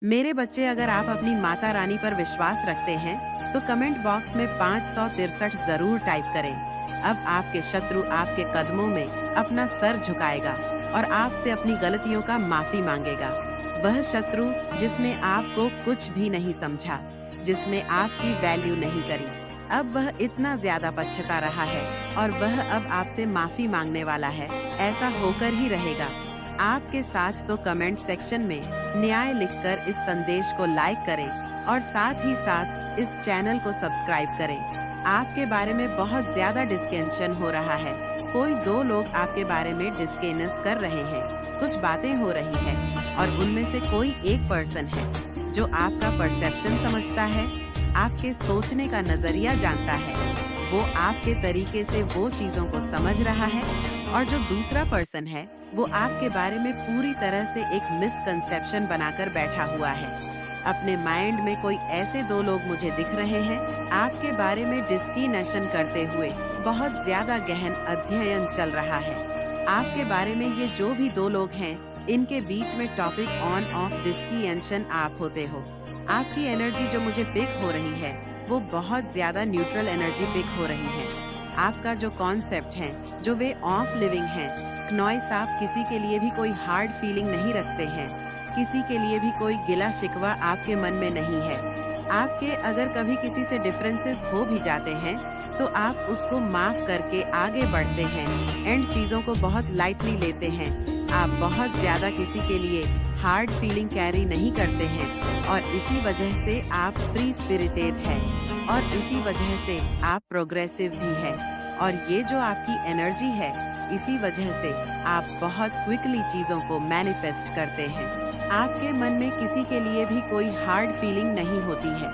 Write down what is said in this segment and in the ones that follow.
मेरे बच्चे, अगर आप अपनी माता रानी पर विश्वास रखते हैं तो कमेंट बॉक्स में 563 जरूर टाइप करें। अब आपके शत्रु आपके कदमों में अपना सर झुकाएगा और आपसे अपनी गलतियों का माफी मांगेगा। वह शत्रु जिसने आपको कुछ भी नहीं समझा, जिसने आपकी वैल्यू नहीं करी, अब वह इतना ज्यादा पछता रहा है और वह अब आपसे माफी मांगने वाला है। ऐसा होकर ही रहेगा। आपके साथ तो कमेंट सेक्शन में न्याय लिखकर इस संदेश को लाइक करें और साथ ही साथ इस चैनल को सब्सक्राइब करें। आपके बारे में बहुत ज्यादा डिस्कशन हो रहा है। कोई दो लोग आपके बारे में डिस्कस कर रहे हैं, कुछ बातें हो रही है और उनमें से कोई एक पर्सन है जो आपका परसेप्शन समझता है, आपके सोचने का नजरिया जानता है। वो आपके तरीके से वो चीजों को समझ रहा है और जो दूसरा पर्सन है वो आपके बारे में पूरी तरह से एक मिसकंसेप्शन बनाकर बैठा हुआ है। अपने माइंड में कोई ऐसे दो लोग मुझे दिख रहे हैं, आपके बारे में डिस्कशन करते हुए बहुत ज्यादा गहन अध्ययन चल रहा है। आपके बारे में ये जो भी दो लोग हैं, इनके बीच में टॉपिक ऑन ऑफ डिस्कशन आप होते हो। आपकी एनर्जी जो मुझे पिक हो रही है वो बहुत ज्यादा न्यूट्रल एनर्जी पिक हो रही है। आपका जो कॉन्सेप्ट है, जो वे ऑफ लिविंग है, नॉइस, आप किसी के लिए भी कोई हार्ड फीलिंग नहीं रखते हैं, किसी के लिए भी कोई गिला शिकवा आपके मन में नहीं है। आपके अगर कभी किसी से डिफरेंसेस हो भी जाते हैं तो आप उसको माफ करके आगे बढ़ते हैं एंड चीजों को बहुत लाइटली लेते हैं। आप बहुत ज्यादा किसी के लिए हार्ड फीलिंग कैरी नहीं करते हैं और इसी वजह से आप फ्री स्पिरिटेड है और इसी वजह से आप प्रोग्रेसिव भी है। और ये जो आपकी एनर्जी है, इसी वजह से आप बहुत क्विकली चीजों को मैनिफेस्ट करते हैं। आपके मन में किसी के लिए भी कोई हार्ड फीलिंग नहीं होती है।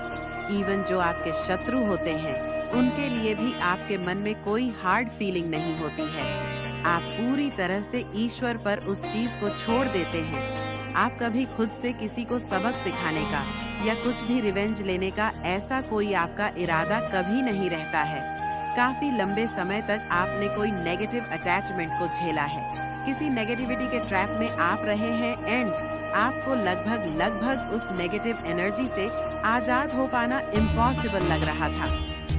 इवन जो आपके शत्रु होते हैं, उनके लिए भी आपके मन में कोई हार्ड फीलिंग नहीं होती है। आप पूरी तरह से ईश्वर पर उस चीज को छोड़ देते हैं। आप कभी खुद से किसी को सबक सिखाने का या कुछ भी रिवेंज लेने का ऐसा कोई आपका इरादा कभी नहीं रहता है। काफी लंबे समय तक आपने कोई नेगेटिव अटैचमेंट को झेला है, किसी नेगेटिविटी के ट्रैप में आप रहे हैं एंड आपको लगभग उस नेगेटिव एनर्जी से आजाद हो पाना इम्पॉसिबल लग रहा था।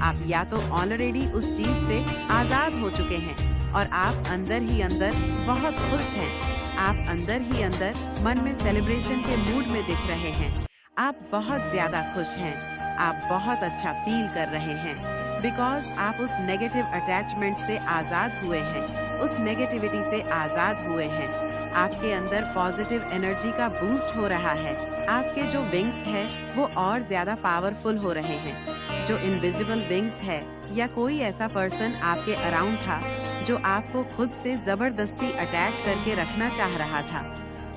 आप या तो ऑलरेडी उस चीज से आजाद हो चुके हैं और आप अंदर ही अंदर बहुत खुश हैं। आप अंदर ही अंदर मन में सेलिब्रेशन के मूड में दिख रहे हैं। आप बहुत ज्यादा खुश हैं। आप बहुत अच्छा फील कर रहे हैं बिकॉज आप उस नेगेटिव अटैचमेंट से आजाद हुए हैं, उस नेगेटिविटी से आजाद हुए हैं। आपके अंदर पॉजिटिव एनर्जी का बूस्ट हो रहा है। आपके जो विंग्स है वो और ज्यादा पावरफुल हो रहे हैं। जो इनविजिबल विंग्स है या कोई ऐसा पर्सन आपके अराउंड था जो आपको खुद से जबरदस्ती अटैच करके रखना चाह रहा था,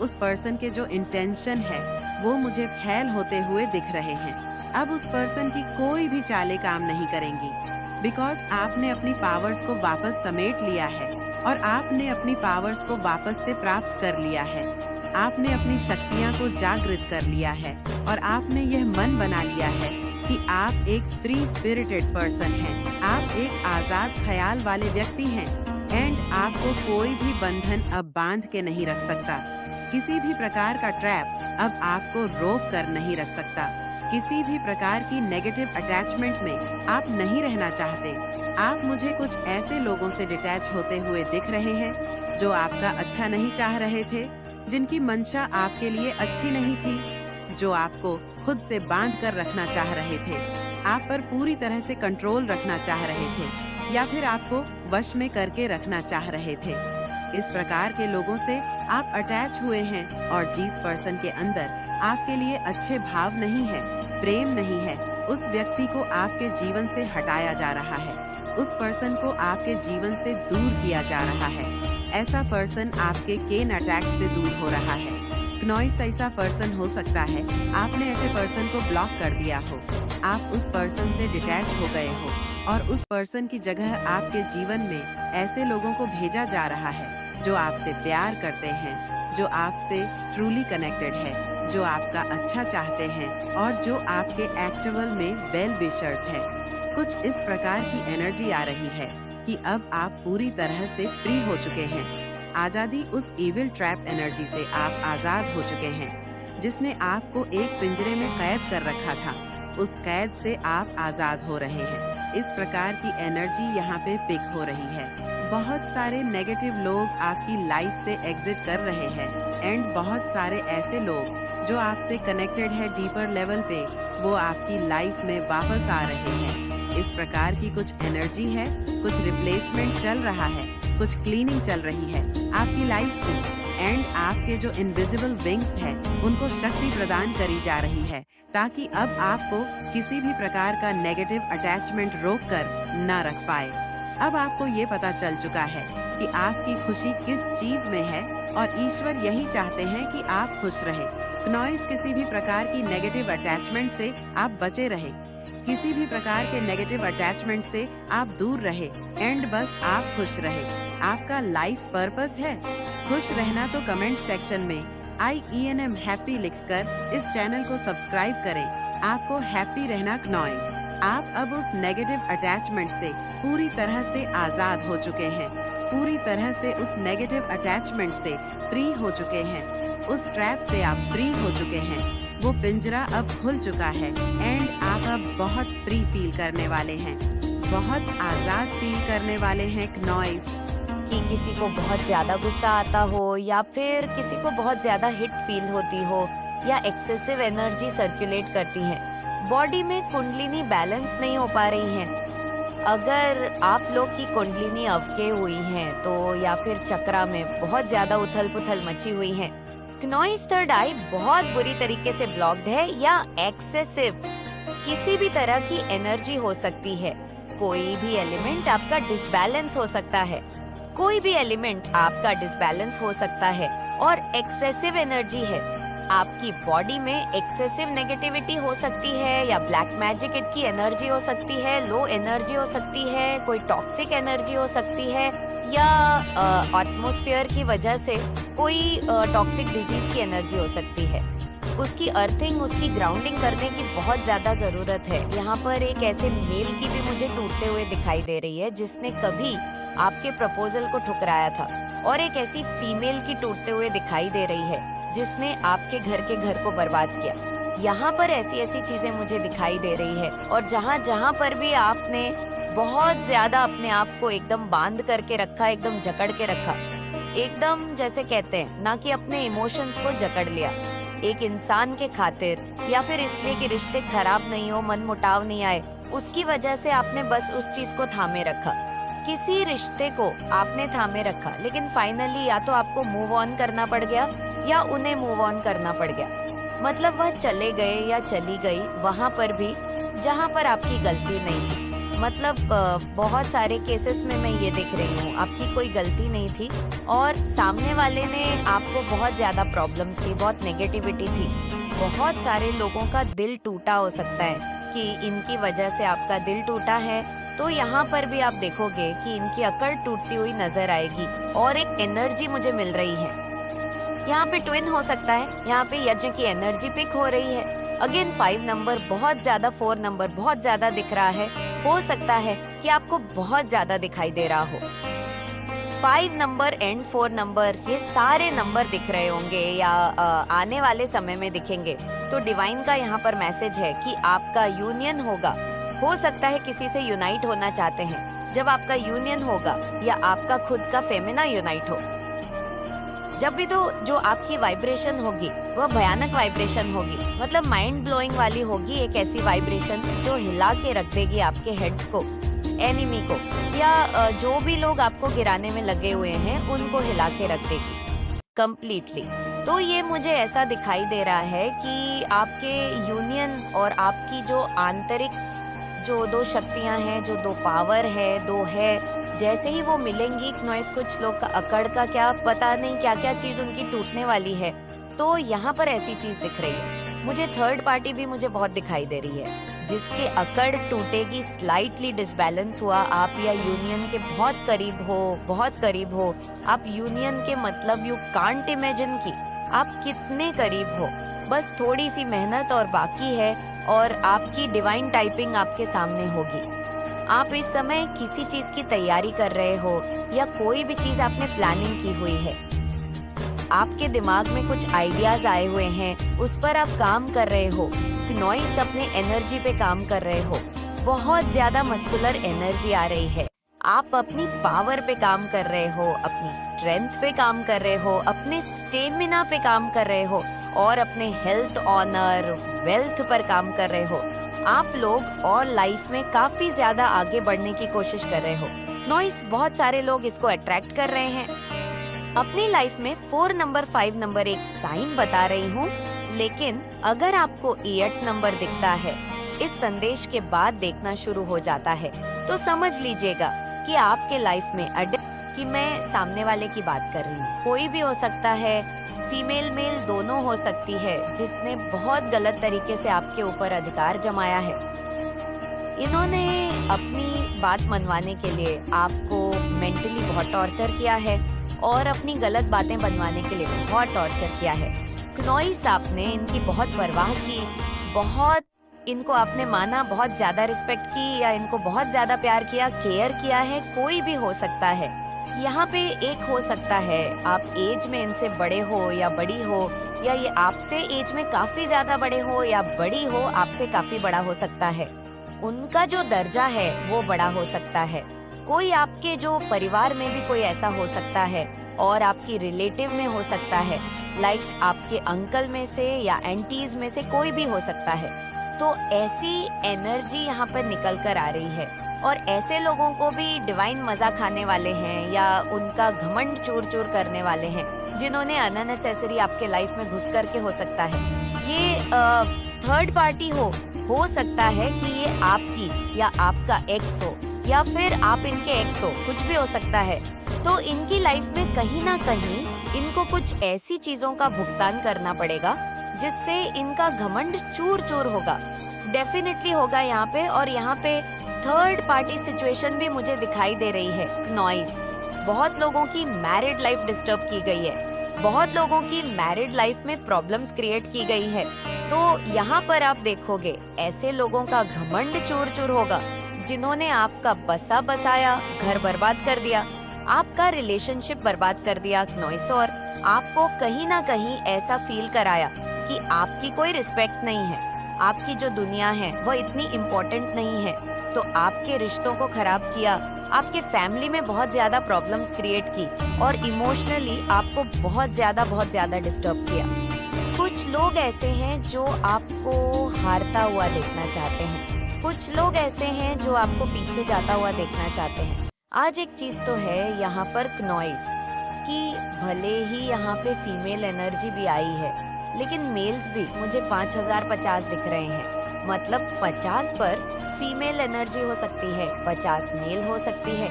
उस पर्सन के जो इंटेंशन है वो मुझे फेल होते हुए दिख रहे हैं। अब उस पर्सन की कोई भी चालें काम नहीं करेंगी बिकॉज आपने अपनी पावर्स को वापस समेट लिया है और आपने अपनी पावर्स को वापस से प्राप्त कर लिया है। आपने अपनी शक्तियां को जागृत कर लिया है और आपने यह मन बना लिया है कि आप एक फ्री स्पिरिटेड पर्सन हैं। आप एक आजाद ख्याल वाले व्यक्ति हैं एंड आपको कोई भी बंधन अब बांध के नहीं रख सकता। किसी भी प्रकार का ट्रैप अब आपको रोक कर नहीं रख सकता। किसी भी प्रकार की नेगेटिव अटैचमेंट में आप नहीं रहना चाहते। आप मुझे कुछ ऐसे लोगों से डिटैच होते हुए दिख रहे हैं जो आपका अच्छा नहीं चाह रहे थे, जिनकी मंशा आपके लिए अच्छी नहीं थी, जो आपको खुद से बांध कर रखना चाह रहे थे, आप पर पूरी तरह से कंट्रोल रखना चाह रहे थे या फिर आपको वश में करके रखना चाह रहे थे। इस प्रकार के लोगों से आप अटैच हुए हैं और जिस पर्सन के अंदर आपके लिए अच्छे भाव नहीं है, प्रेम नहीं है, उस व्यक्ति को आपके जीवन से हटाया जा रहा है। उस पर्सन को आपके जीवन से दूर किया जा रहा है। ऐसा पर्सन आपके केन अटैक से दूर हो रहा है। नॉइस ऐसा पर्सन हो सकता है आपने ऐसे पर्सन को ब्लॉक कर दिया हो, आप उस पर्सन से डिटैच हो गए हो और उस पर्सन की जगह आपके जीवन में ऐसे लोगों को भेजा जा रहा है जो आपसे प्यार करते हैं, जो आपसे ट्रूली कनेक्टेड है, जो आपका अच्छा चाहते हैं और जो आपके एक्चुअल में वेल विशर्स है। कुछ इस प्रकार की एनर्जी आ रही है कि अब आप पूरी तरह से फ्री हो चुके हैं। आजादी उस इविल ट्रैप एनर्जी से आप आजाद हो चुके हैं। जिसने आपको एक पिंजरे में कैद कर रखा था, उस कैद से आप आजाद हो रहे हैं। इस प्रकार की एनर्जी यहाँ पे पिक हो रही है। बहुत सारे नेगेटिव लोग आपकी लाइफ से एग्जिट कर रहे हैं एंड बहुत सारे ऐसे लोग जो आपसे कनेक्टेड है डीपर लेवल पे, वो आपकी लाइफ में वापस आ रहे हैं। इस प्रकार की कुछ एनर्जी है, कुछ रिप्लेसमेंट चल रहा है, कुछ क्लीनिंग चल रही है आपकी लाइफ की एंड आपके जो इनविजिबल विंग्स हैं उनको शक्ति प्रदान करी जा रही है, ताकि अब आपको किसी भी प्रकार का नेगेटिव अटैचमेंट रोककर न रख पाए। अब आपको ये पता चल चुका है कि आपकी खुशी किस चीज में है और ईश्वर यही चाहते हैं कि आप खुश रहे। क्नॉइस किसी भी प्रकार की नेगेटिव अटैचमेंट से आप बचे रहे, किसी भी प्रकार के नेगेटिव अटैचमेंट से आप दूर रहे एंड बस आप खुश रहे। आपका लाइफ पर्पस है खुश रहना, तो कमेंट सेक्शन में IENM हैप्पी लिखकर इस चैनल को सब्सक्राइब करें। आपको हैप्पी रहना क्नॉइस। आप अब उस नेगेटिव अटैचमेंट से पूरी तरह से आजाद हो चुके हैं, पूरी तरह से उस नेगेटिव अटैचमेंट से फ्री हो चुके हैं, उस ट्रैप से आप फ्री हो चुके हैं। वो पिंजरा अब खुल चुका है एंड आप अब बहुत फ्री फील करने वाले हैं, बहुत आजाद फील करने वाले हैं क्नॉइस। कि किसी को बहुत ज्यादा गुस्सा आता हो या फिर किसी को बहुत ज्यादा हिट फील होती हो या एक्सेसिव एनर्जी सर्कुलेट करती है, बॉडी में कुंडलिनी बैलेंस नहीं हो पा रही है। अगर आप लोग की कुंडलिनी अवके हुई है तो या फिर चक्रा में बहुत ज्यादा उथल पुथल मची हुई है, क्नॉइस थर्ड आई बहुत बुरी तरीके से ब्लॉक्ड है या एक्सेसिव किसी भी तरह की एनर्जी हो सकती है। कोई भी एलिमेंट आपका डिसबैलेंस हो सकता है, कोई भी एलिमेंट आपका डिसबैलेंस हो सकता है और एक्सेसिव एनर्जी है। आपकी बॉडी में एक्सेसिव नेगेटिविटी हो सकती है या ब्लैक मैजिक की एनर्जी हो सकती है, लो एनर्जी हो सकती है, कोई टॉक्सिक एनर्जी हो सकती है या एटमॉस्फेयर की वजह से कोई टॉक्सिक डिजीज की एनर्जी हो सकती है। उसकी अर्थिंग, उसकी ग्राउंडिंग करने की बहुत ज्यादा जरूरत है। यहाँ पर एक ऐसे मेल की भी मुझे टूटते हुए दिखाई दे रही है जिसने कभी आपके प्रपोजल को ठुकराया था, और एक ऐसी फीमेल की टूटते हुए दिखाई दे रही है जिसने आपके घर को बर्बाद किया। यहाँ पर ऐसी ऐसी चीजें मुझे दिखाई दे रही है और जहाँ जहाँ पर भी आपने बहुत ज्यादा अपने आप को एकदम बांध करके रखा, एकदम जकड़ के रखा, एकदम जैसे कहते हैं ना कि अपने इमोशंस को जकड़ लिया एक इंसान के खातिर या फिर इसलिए कि रिश्ते खराब नहीं हो, मन मुटाव नहीं आए, उसकी वजह से आपने बस उस चीज को थामे रखा। किसी रिश्ते को आपने थामे रखा लेकिन फाइनली या तो आपको मूव ऑन करना पड़ गया या उन्हें मूव ऑन करना पड़ गया। मतलब वह चले गए या चली गई वहां पर भी जहां पर आपकी गलती नहीं थी। मतलब बहुत सारे केसेस में मैं ये देख रही हूँ आपकी कोई गलती नहीं थी और सामने वाले ने आपको बहुत ज्यादा प्रॉब्लम्स थी, बहुत नेगेटिविटी थी। बहुत सारे लोगों का दिल टूटा हो सकता है कि इनकी वजह से आपका दिल टूटा है, तो यहाँ पर भी आप देखोगे कि इनकी अकड़ टूटती हुई नजर आएगी और एक एनर्जी मुझे मिल रही है। यहाँ पे ट्विन हो सकता है, यहाँ पे यज्ञ की एनर्जी पिक हो रही है। अगेन 5 नंबर बहुत ज्यादा, 4 नंबर बहुत ज्यादा दिख रहा है। हो सकता है कि आपको बहुत ज्यादा दिखाई दे रहा हो। 5 नंबर एंड 4 नंबर ये सारे नंबर दिख रहे होंगे या आने वाले समय में दिखेंगे, तो डिवाइन का यहाँ पर मैसेज है कि आपका यूनियन होगा। हो सकता है किसी से यूनाइट होना चाहते हैं। जब आपका यूनियन होगा या आपका खुद का फेमिना यूनाइट हो, जब भी तो जो आपकी वाइब्रेशन होगी वह भयानक वाइब्रेशन होगी, मतलब माइंड ब्लोइंग वाली होगी। एक ऐसी वाइब्रेशन जो हिला के रख देगी आपके हेड्स को, एनिमी को, या जो भी लोग आपको गिराने में लगे हुए हैं उनको हिला के रख देगी कंप्लीटली। तो ये मुझे ऐसा दिखाई दे रहा है कि आपके यूनियन और आपकी जो आंतरिक जो 2 शक्तियां हैं, जो 2 पावर है, 2 है, जैसे ही वो मिलेंगी, नॉइस कुछ लोग का अकड़ का क्या पता नहीं क्या क्या चीज उनकी टूटने वाली है। तो यहाँ पर ऐसी चीज दिख रही है। मुझे थर्ड पार्टी भी मुझे बहुत दिखाई दे रही है जिसके अकड़ टूटेगी, स्लाइटली डिसबैलेंस हुआ। आप या यूनियन के बहुत करीब हो, बहुत करीब हो। आप यूनियन के मतलब यू कांट इमेजिन की आप कितने करीब हो। बस थोड़ी सी मेहनत और बाकी है और आपकी डिवाइन टाइपिंग आपके सामने होगी। आप इस समय किसी चीज की तैयारी कर रहे हो या कोई भी चीज आपने प्लानिंग की हुई है, आपके दिमाग में कुछ आइडियाज आए हुए हैं, उस पर आप काम कर रहे हो। क्नॉइस अपने एनर्जी पे काम कर रहे हो, बहुत ज्यादा मस्कुलर एनर्जी आ रही है। आप अपनी पावर पे काम कर रहे हो, अपनी स्ट्रेंथ पे काम कर रहे हो, अपने स्टेमिना पे काम कर रहे हो और अपने हेल्थ, ऑनर, वेल्थ पर काम कर रहे हो। आप लोग और लाइफ में काफी ज्यादा आगे बढ़ने की कोशिश कर रहे हो। नॉइस बहुत सारे लोग इसको अट्रैक्ट कर रहे हैं। अपनी लाइफ में 4 नंबर 5 नंबर एक साइन बता रही हूँ, लेकिन अगर आपको 8 नंबर दिखता है, इस संदेश के बाद देखना शुरू हो जाता है, तो समझ लीजिएगा कि आपके लाइफ में कि मैं सामने वाले की बात कर रही हूँ। कोई भी हो सकता है, फीमेल मेल दोनों हो सकती है, जिसने बहुत गलत तरीके से आपके ऊपर अधिकार जमाया है। इन्होंने अपनी बात मनवाने के लिए आपको मेंटली बहुत टॉर्चर किया है और अपनी गलत बातें बनवाने के लिए बहुत टॉर्चर किया है। क्नॉइस आपने इनकी बहुत परवाह की, बहुत इनको आपने माना, बहुत ज्यादा रिस्पेक्ट की या इनको बहुत ज्यादा प्यार किया, केयर किया है। कोई भी हो सकता है। यहाँ पे एक हो सकता है आप एज में इनसे बड़े हो या बड़ी हो, या ये आपसे एज में काफी ज्यादा बड़े हो या बड़ी हो, आपसे काफी बड़ा हो सकता है। उनका जो दर्जा है वो बड़ा हो सकता है। कोई आपके जो परिवार में भी कोई ऐसा हो सकता है और आपकी रिलेटिव में हो सकता है, लाइक आपके अंकल में से या एंटीज में से कोई भी हो सकता है। तो ऐसी एनर्जी यहाँ पर निकल कर आ रही है और ऐसे लोगों को भी डिवाइन मजा खाने वाले हैं या उनका घमंड चूर चूर करने वाले हैं, जिन्होंने अननेसेसरी आपके लाइफ में घुस करके हो सकता है। ये थर्ड पार्टी हो सकता है कि ये आपकी या आपका एक्स हो या फिर आप इनके एक्स हो, कुछ भी हो सकता है। तो इनकी लाइफ में कहीं ना कहीं इनको कुछ ऐसी चीजों का भुगतान करना पड़ेगा जिससे इनका घमंड चूर चूर होगा, डेफिनेटली होगा यहाँ पे। और यहाँ पे थर्ड पार्टी सिचुएशन भी मुझे दिखाई दे रही है। नॉइस बहुत लोगों की मैरिड लाइफ डिस्टर्ब की गई है, बहुत लोगों की मैरिड लाइफ में प्रॉब्लम्स क्रिएट की गई है। तो यहाँ पर आप देखोगे ऐसे लोगों का घमंड चूर चूर होगा जिन्होंने आपका बसा बसाया घर बर्बाद कर दिया, आपका रिलेशनशिप बर्बाद कर दिया नॉइस, और आपको कहीं ना कहीं ऐसा फील कराया कि आपकी कोई रिस्पेक्ट नहीं है, आपकी जो दुनिया है वो इतनी इम्पोर्टेंट नहीं है। तो आपके रिश्तों को खराब किया, आपके फैमिली में बहुत ज्यादा प्रॉब्लम्स क्रिएट की और इमोशनली आपको बहुत ज्यादा डिस्टर्ब किया। कुछ लोग ऐसे हैं जो आपको हारता हुआ देखना चाहते हैं, कुछ लोग ऐसे हैं जो आपको पीछे जाता हुआ देखना चाहते हैं। आज एक चीज तो है यहाँ पर क्नॉइस कि भले ही यहाँ पे फीमेल एनर्जी भी आई है, लेकिन मेल्स भी मुझे 5050 दिख रहे हैं। मतलब 50 पर फीमेल एनर्जी हो सकती है, 50 मेल हो सकती है।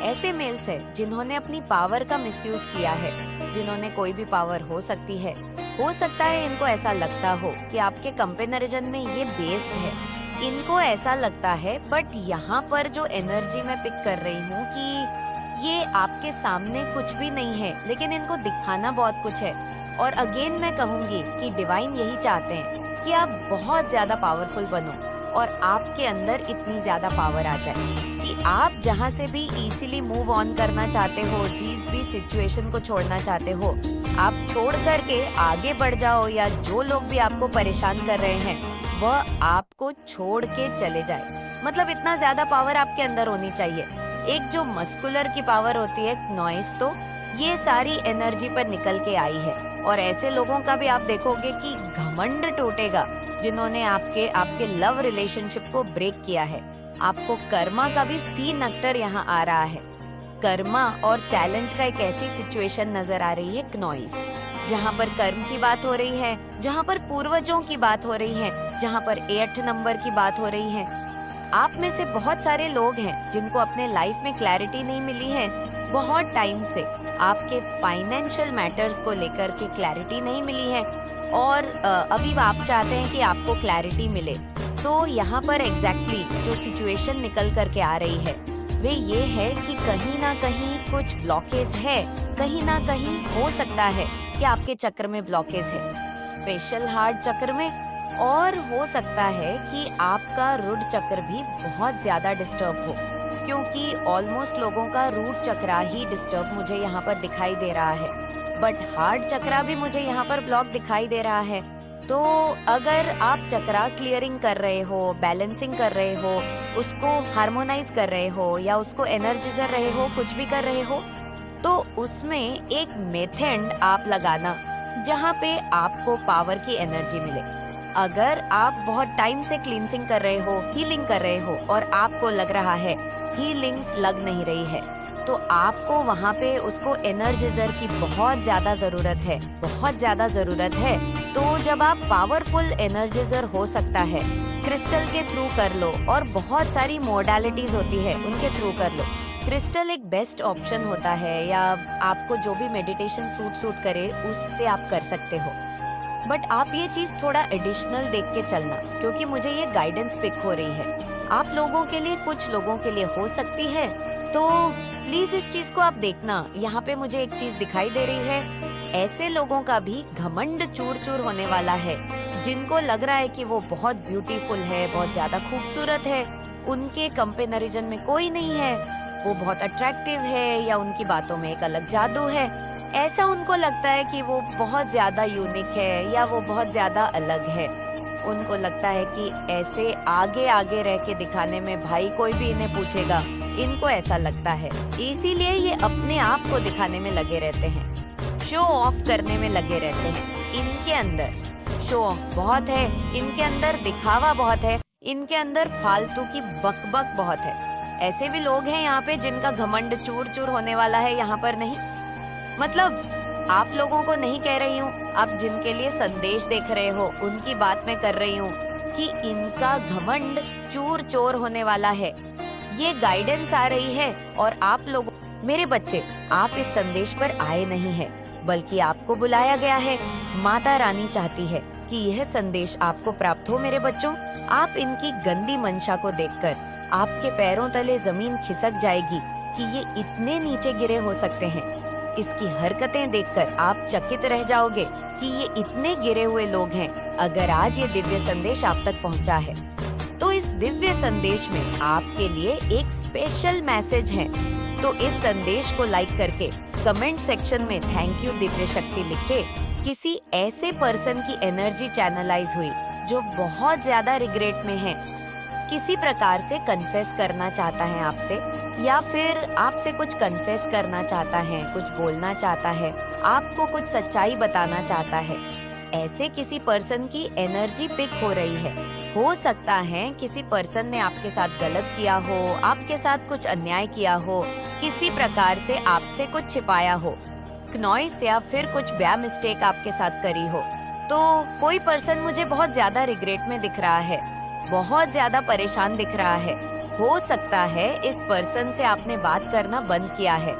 ऐसे मेल्स है जिन्होंने अपनी पावर का मिसयूज किया है, जिन्होंने कोई भी पावर हो सकती है। हो सकता है इनको ऐसा लगता हो कि आपके कंपैरिजन में ये बेस्ड है, इनको ऐसा लगता है। बट यहाँ पर जो एनर्जी मैं पिक कर रही हूँ कि ये आपके सामने कुछ भी नहीं है, लेकिन इनको दिखाना बहुत कुछ है। और अगेन मैं कहूँगी कि डिवाइन यही चाहते हैं कि आप बहुत ज्यादा पावरफुल बनो और आपके अंदर इतनी ज्यादा पावर आ जाए कि आप जहाँ से भी इजीली मूव ऑन करना चाहते हो, जिस भी सिचुएशन को छोड़ना चाहते हो, आप छोड़ करके आगे बढ़ जाओ, या जो लोग भी आपको परेशान कर रहे हैं वह आपको छोड़ के चले जाए। मतलब इतना ज्यादा पावर आपके अंदर होनी चाहिए। एक जो मस्कुलर की पावर होती है नॉइस, तो ये सारी एनर्जी पर निकल के आई है। और ऐसे लोगों का भी आप देखोगे कि घमंड टूटेगा जिन्होंने आपके लव रिलेशनशिप को ब्रेक किया है। आपको कर्मा का भी फी नक्टर यहाँ आ रहा है। कर्मा और चैलेंज का एक ऐसी सिचुएशन नजर आ रही है क्नॉइस, जहाँ पर कर्म की बात हो रही है, जहाँ पर पूर्वजों की बात हो रही है, जहाँ पर 8 नंबर की बात हो रही है। आप में से बहुत सारे लोग हैं जिनको अपने लाइफ में क्लैरिटी नहीं मिली है बहुत टाइम से। आपके फाइनेंशियल मैटर्स को लेकर के क्लैरिटी नहीं मिली है और अभी आप चाहते हैं कि आपको क्लैरिटी मिले। तो यहाँ पर एग्जैक्टली जो सिचुएशन निकल करके आ रही है वे ये है कि कहीं ना कहीं कुछ ब्लॉकेज है, कहीं ना कहीं हो सकता है कि आपके चक्र में ब्लॉकेज है, स्पेशल हार्ट चक्र में, और हो सकता है कि आपका रूट चक्र भी बहुत ज्यादा डिस्टर्ब हो, क्योंकि ऑलमोस्ट लोगों का रूट चक्र ही डिस्टर्ब मुझे यहाँ पर दिखाई दे रहा है। बट हार्ट चक्रा भी मुझे यहाँ पर ब्लॉक दिखाई दे रहा है। तो अगर आप चक्रा क्लियरिंग कर रहे हो, बैलेंसिंग कर रहे हो, उसको हार्मोनाइज कर रहे हो या उसको एनर्जाइज कर रहे हो, कुछ भी कर रहे हो, तो उसमें एक मेथड आप लगाना जहाँ पे आपको पावर की एनर्जी मिले। अगर आप बहुत टाइम से क्लींसिंग कर रहे हो, हीलिंग कर रहे हो और आपको लग रहा है हीलिंग्स लग नहीं रही है, तो आपको वहाँ पे उसको एनर्जाइजर की बहुत ज्यादा जरूरत है, बहुत ज्यादा जरूरत है। तो जब आप पावरफुल एनर्जाइजर हो सकता है, क्रिस्टल के थ्रू कर लो और बहुत सारी मोडालिटीज होती है उनके थ्रू कर लो। क्रिस्टल एक बेस्ट ऑप्शन होता है, या आपको जो भी मेडिटेशन सूट करे उससे आप कर सकते हो। बट आप ये चीज थोड़ा एडिशनल देख के चलना, क्योंकि मुझे ये गाइडेंस पिक हो रही है। आप लोगों के लिए, कुछ लोगों के लिए हो सकती है, तो प्लीज इस चीज को आप देखना। यहाँ पे मुझे एक चीज दिखाई दे रही है, ऐसे लोगों का भी घमंड चूर चूर होने वाला है, जिनको लग रहा है कि वो बहुत ब्यूटीफुल है, बहुत ज्यादा खूबसूरत है, उनके कंपेरिजन में कोई नहीं है, वो बहुत अट्रैक्टिव है, या उनकी बातों में एक अलग जादू है। ऐसा उनको लगता है कि वो बहुत ज्यादा यूनिक है या वो बहुत ज्यादा अलग है। उनको लगता है कि ऐसे आगे आगे रह के दिखाने में भाई कोई भी इन्हें पूछेगा, इनको ऐसा लगता है। इसीलिए ये अपने आप को दिखाने में लगे रहते हैं, शो ऑफ करने में लगे रहते हैं। इनके अंदर शो ऑफ बहुत है, इनके अंदर दिखावा बहुत है, इनके अंदर फालतू की बकबक बहुत है। ऐसे भी लोग हैं यहाँ पे जिनका घमंड चूर चूर होने वाला है, यहाँ पर नहीं। मतलब आप लोगों को नहीं कह रही हूँ, आप जिनके लिए संदेश देख रहे हो उनकी बात मैं कर रही हूँ कि इनका घमंड चूर चोर होने वाला है। ये गाइडेंस आ रही है। और आप लोग, मेरे बच्चे, आप इस संदेश पर आए नहीं है, बल्कि आपको बुलाया गया है। माता रानी चाहती है कि यह संदेश आपको प्राप्त हो। मेरे बच्चों, आप इनकी गंदी मंशा को देखकर आपके पैरों तले जमीन खिसक जाएगी कि ये इतने नीचे गिरे हो सकते हैं। इसकी हरकतें देखकर आप चकित रह जाओगे कि ये इतने गिरे हुए लोग हैं। अगर आज ये दिव्य संदेश आप तक पहुंचा है, तो इस दिव्य संदेश में आपके लिए एक स्पेशल मैसेज है। तो इस संदेश को लाइक करके कमेंट सेक्शन में थैंक यू दिव्य शक्ति लिखे। किसी ऐसे पर्सन की एनर्जी चैनलाइज हुई जो बहुत ज्यादा रिग्रेट में है, किसी प्रकार से कन्फेस करना चाहता है आपसे, या फिर आपसे कुछ कन्फेस करना चाहता है, कुछ बोलना चाहता है, आपको कुछ सच्चाई बताना चाहता है। ऐसे किसी पर्सन की एनर्जी पिक हो रही है। हो सकता है किसी पर्सन ने आपके साथ गलत किया हो, आपके साथ कुछ अन्याय किया हो, किसी प्रकार से आपसे कुछ छिपाया हो, नॉइस या फिर कुछ बड़ा मिस्टेक आपके साथ करी हो। तो कोई पर्सन मुझे बहुत ज्यादा रिग्रेट में दिख रहा है, बहुत ज्यादा परेशान दिख रहा है। हो सकता है इस पर्सन से आपने बात करना बंद किया है।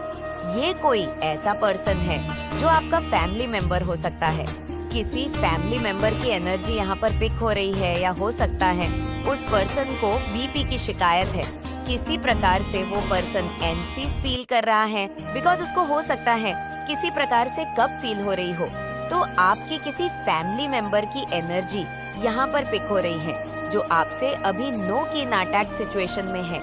ये कोई ऐसा पर्सन है जो आपका फैमिली मेंबर हो सकता है। किसी फैमिली मेंबर की एनर्जी यहाँ पर पिक हो रही है, या हो सकता है उस पर्सन को बीपी की शिकायत है। किसी प्रकार से वो पर्सन एनसीज फील कर रहा है, बिकॉज उसको हो सकता है किसी प्रकार से कब फील हो रही हो। तो आपकी किसी फैमिली मेंबर की एनर्जी यहाँ पर पिक हो रही है, जो आपसे अभी नो कीन अटैक सिचुएशन में है,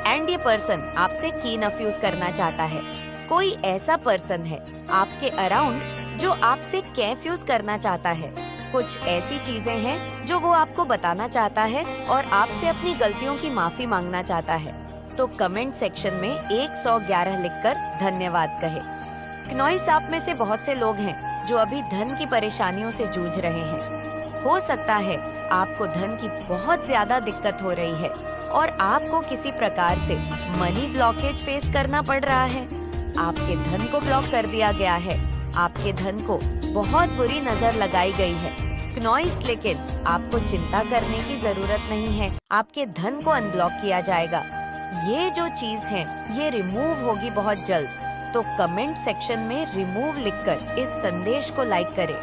एंड ये पर्सन आपसे कीन अफ्यूज करना चाहता है। कोई ऐसा पर्सन है आपके अराउंड जो आपसे कंफ्यूज करना चाहता है। कुछ ऐसी चीजें हैं जो वो आपको बताना चाहता है और आपसे अपनी गलतियों की माफी मांगना चाहता है। तो कमेंट सेक्शन में 111 लिखकर धन्यवाद कहे। नॉइस आप में से बहुत से लोग हैं जो अभी धन की परेशानियों से जूझ रहे हैं। हो सकता है आपको धन की बहुत ज्यादा दिक्कत हो रही है और आपको किसी प्रकार से मनी ब्लॉकेज फेस करना पड़ रहा है। आपके धन को ब्लॉक कर दिया गया है, आपके धन को बहुत बुरी नजर लगाई गई है। नॉइस, लेकिन आपको चिंता करने की जरूरत नहीं है, आपके धन को अनब्लॉक किया जाएगा। ये जो चीज है ये रिमूव होगी बहुत जल्द। तो कमेंट सेक्शन में रिमूव लिखकर इस संदेश को लाइक करें।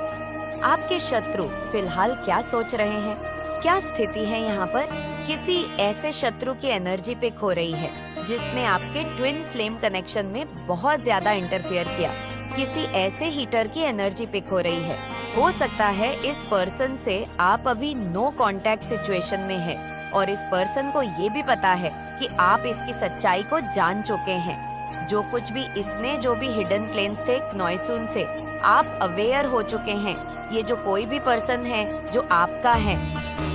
आपके शत्रु फिलहाल क्या सोच रहे हैं, क्या स्थिति है यहाँ पर? किसी ऐसे शत्रु की एनर्जी पिक हो रही है जिसने आपके ट्विन फ्लेम कनेक्शन में बहुत ज्यादा इंटरफियर किया। किसी ऐसे हीटर की एनर्जी पिक हो रही है। हो सकता है इस पर्सन से आप अभी नो कांटेक्ट सिचुएशन में हैं और इस पर्सन को ये भी पता है कि आप इसकी सच्चाई को जान चुके हैं। जो कुछ भी इसने जो भी हिडन प्लेन्स थे नॉइसून से, आप अवेयर हो चुके हैं। ये जो कोई भी पर्सन है जो आपका है,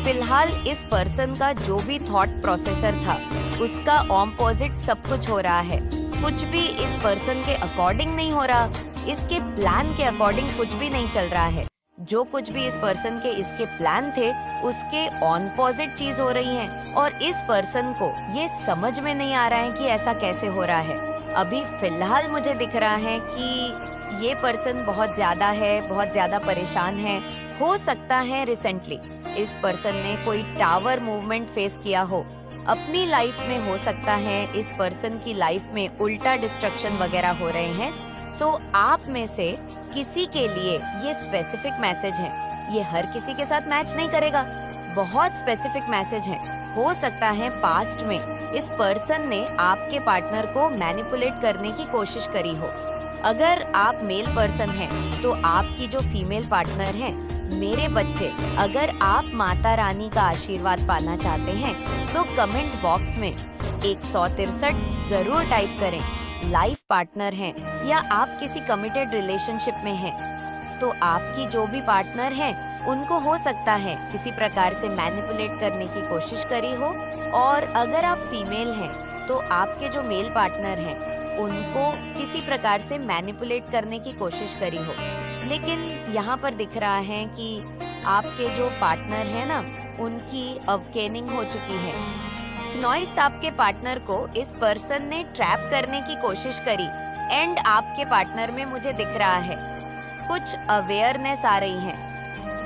फिलहाल इस पर्सन का जो भी थॉट प्रोसेसर था उसका ऑपोजिट सब कुछ हो रहा है। कुछ भी इस पर्सन के अकॉर्डिंग नहीं हो रहा, इसके प्लान के अकॉर्डिंग कुछ भी नहीं चल रहा है। जो कुछ भी इस पर्सन के इसके प्लान थे उसके ऑपोजिट चीज हो रही है और इस पर्सन को ये समझ में नहीं आ रहा है कि ऐसा कैसे हो रहा है। अभी फिलहाल मुझे दिख रहा है कि ये पर्सन बहुत ज्यादा परेशान है। हो सकता है रिसेंटली इस पर्सन ने कोई टावर मूवमेंट फेस किया हो अपनी लाइफ में। हो सकता है इस पर्सन की लाइफ में उल्टा डिस्ट्रक्शन वगैरह हो रहे हैं। सो आप में से किसी के लिए ये स्पेसिफिक मैसेज है। ये हर किसी के साथ मैच नहीं करेगा, बहुत स्पेसिफिक मैसेज है। हो सकता है पास्ट में इस पर्सन ने आपके पार्टनर को मैनिपुलेट करने की कोशिश करी हो। अगर आप मेल पर्सन हैं तो आपकी जो फीमेल पार्टनर है, मेरे बच्चे, अगर आप माता रानी का आशीर्वाद पाना चाहते हैं तो कमेंट बॉक्स में 163 जरूर टाइप करें। लाइफ पार्टनर हैं या आप किसी कमिटेड रिलेशनशिप में हैं तो आपकी जो भी पार्टनर है उनको हो सकता है किसी प्रकार से मैनिपुलेट करने की कोशिश करी हो। और अगर आप फीमेल हैं तो आपके जो मेल पार्टनर हैं उनको किसी प्रकार से मैनिपुलेट करने की कोशिश करी हो। लेकिन यहाँ पर दिख रहा है कि आपके जो पार्टनर है ना, उनकी अवकेनिंग हो चुकी है। नॉइस आपके पार्टनर को इस पर्सन ने ट्रैप करने की कोशिश करी एंड आपके पार्टनर में मुझे दिख रहा है कुछ अवेयरनेस आ रही है।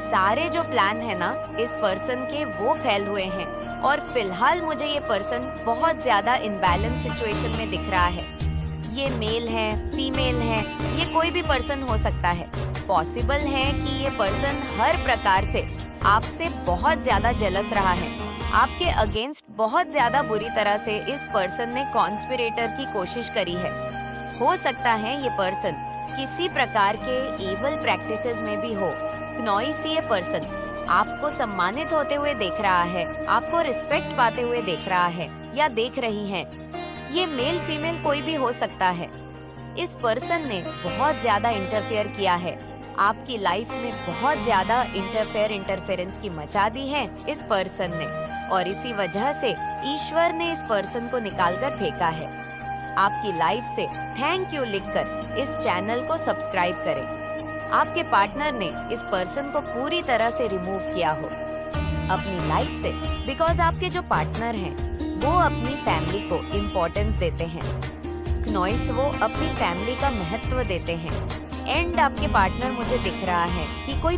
सारे जो प्लान है ना इस पर्सन के वो फैल हुए हैं और फिलहाल मुझे ये पर्सन बहुत ज्यादा इनबैलेंस सिचुएशन में दिख रहा है। ये मेल है, फीमेल है, ये कोई भी पर्सन हो सकता है। पॉसिबल है कि ये पर्सन हर प्रकार से आपसे बहुत ज्यादा जेलस रहा है। आपके अगेंस्ट बहुत ज्यादा बुरी तरह से इस पर्सन ने कॉन्स्पिरेटर की कोशिश करी है। हो सकता है ये पर्सन किसी प्रकार के इवल प्रैक्टिसेस में भी हो। नॉइस ये पर्सन आपको सम्मानित होते हुए देख रहा है, आपको रिस्पेक्ट पाते हुए देख रहा है या देख रही है। ये मेल फीमेल कोई भी हो सकता है। इस पर्सन ने बहुत ज्यादा इंटरफेयर किया है, आपकी लाइफ में बहुत ज्यादा इंटरफेरेंस की मचा दी है इस पर्सन ने और इसी वजह से ईश्वर ने इस पर्सन को निकालकर फेंका है। आपकी लाइफ से थैंक यू लिखकर इस चैनल को सब्सक्राइब करें। आपके पार्टनर ने इस पर्सन को पूरी तरह से रिमूव किया हो अपनी लाइफ से, बिकॉज आपके जो पार्टनर हैं वो अपनी फैमिली को इम्पोर्टेंस देते हैं। नॉइस वो अपनी फैमिली का महत्व देते हैं एंड आपके पार्टनर मुझे दिख रहा है कि कोई